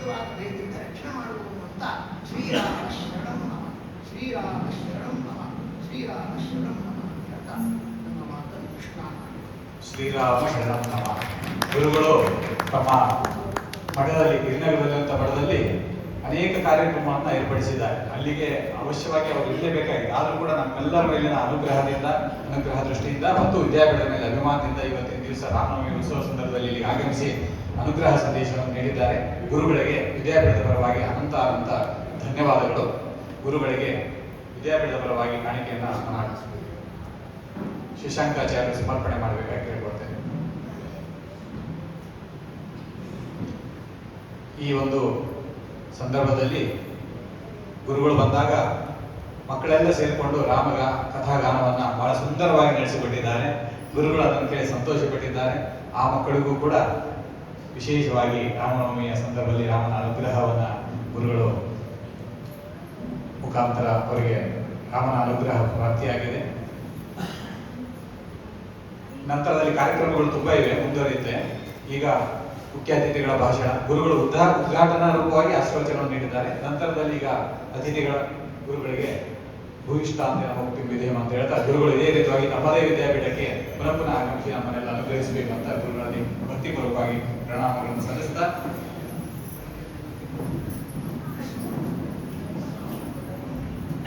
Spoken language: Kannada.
ವಿರುದ್ಧವಾದ ಭಯದಿಂದ ರಕ್ಷಣೆ ಮಾಡುವುದು ಅಂತ ಶ್ರೀರಾಮ ಶರಣಂ ನಮ, ಶ್ರೀರಾಮ ಶರಣಂ ನಮ, ಶ್ರೀರಾಮ ಶರಣಂ ನಮ ಅಂತ ನಮ್ಮ ಮಾತನ್ನು ಕೃಷ್ಣ ಶ್ರೀರಾಮ ಶರಣಂ ನಮ. ಗುರುಗಳು ತಮ್ಮ ಮಠದಲ್ಲಿ ಗಿರಿನಗರದಲ್ಲಿರುವಂಥ ಮಠದಲ್ಲಿ ಅನೇಕ ಕಾರ್ಯಕ್ರಮವನ್ನು ಏರ್ಪಡಿಸಿದ್ದಾರೆ. ಅಲ್ಲಿಗೆ ಅವಶ್ಯವಾಗಿ ಅವರು ಇರಲೇಬೇಕಾಗಿದೆ. ಆದರೂ ಕೂಡ ನಮ್ಮೆಲ್ಲರ ಮೇಲಿನ ಅನುಗ್ರಹ ದೃಷ್ಟಿಯಿಂದ ಮತ್ತು ವಿದ್ಯಾಪೀಠದ ಮೇಲೆ ಅಭಿಮಾನದಿಂದ ಇವತ್ತಿನ ದಿವಸ ರಾಮನವಮಿ ಉತ್ಸವ ಸಂದರ್ಭದಲ್ಲಿ ಇಲ್ಲಿಗೆ ಆಗಮಿಸಿ ಅನುಗ್ರಹ ಸಂದೇಶವನ್ನು ನೀಡಿದ್ದಾರೆ. ಗುರುಗಳಿಗೆ ವಿದ್ಯಾಪೀಠದ ಪರವಾಗಿ ಅನಂತ ಧನ್ಯವಾದಗಳು. ಗುರುಗಳಿಗೆ ವಿದ್ಯಾಪೀಠದ ಪರವಾಗಿ ಕಾಣಿಕೆಯನ್ನು ನಾನು ಶಶಾಂಕಾಚಾರ್ಯರು ಸಮರ್ಪಣೆ ಮಾಡಬೇಕಾಗಿ ಕೇಳ್ಕೊಳ್ತೇನೆ. ಈ ಒಂದು ಸಂದರ್ಭದಲ್ಲಿ ಗುರುಗಳು ಬಂದಾಗ ಮಕ್ಕಳೆಲ್ಲ ಸೇರಿಕೊಂಡು ರಾಮಗ ಕಥಾಗಾನವನ್ನು ಬಹಳ ಸುಂದರವಾಗಿ ನಡೆಸಿಕೊಟ್ಟಿದ್ದಾರೆ. ಗುರುಗಳು ಅದನ್ನು ಕೇಳಿ ಸಂತೋಷಪಟ್ಟಿದ್ದಾರೆ. ಆ ಮಕ್ಕಳಿಗೂ ಕೂಡ ವಿಶೇಷವಾಗಿ ರಾಮನವಮಿಯ ಸಂದರ್ಭದಲ್ಲಿ ರಾಮನ ಅನುಗ್ರಹವನ್ನು ಗುರುಗಳು ಮುಖಾಂತರ ಅವರಿಗೆ ರಾಮನ ಅನುಗ್ರಹ ಪ್ರಾಪ್ತಿಯಾಗಿದೆ. ನಂತರದಲ್ಲಿ ಕಾರ್ಯಕ್ರಮಗಳು ತುಂಬಾ ಇವೆ, ಮುಂದುವರಿಯುತ್ತೆ. ಈಗ ಮುಖ್ಯ ಅತಿಥಿಗಳ ಭಾಷಣ, ಗುರುಗಳು ಉದ್ಘಾಟನಾ ರೂಪವಾಗಿ ಆಶೀರ್ವಚನವನ್ನು ನೀಡಿದ್ದಾರೆ. ನಂತರದಲ್ಲಿ ಈಗ ಅತಿಥಿಗಳ ಗುರುಗಳಿಗೆ ಭೂಯಿಷ್ಠ ಅಂತ ನಮ್ಮ ವಿಧೇಯ ಅಂತ ಹೇಳ್ತಾ ಗುರುಗಳು ಇದೇ ರೀತಿಯಾಗಿ ನಮ್ಮದೇ ವಿದ್ಯಾಪೀಠಕ್ಕೆ ಪುನಃ ಆಗಮಿಸಿ ನಮ್ಮನ್ನೆಲ್ಲ ಅನುಗ್ರಹಿಸಬೇಕು ಅಂತ ಗುರುಗಳಲ್ಲಿ ಭಕ್ತಿಪೂರ್ವಕವಾಗಿ ಪ್ರಣಾಮಗಳನ್ನು ಸಲ್ಲಿಸ್ತಾ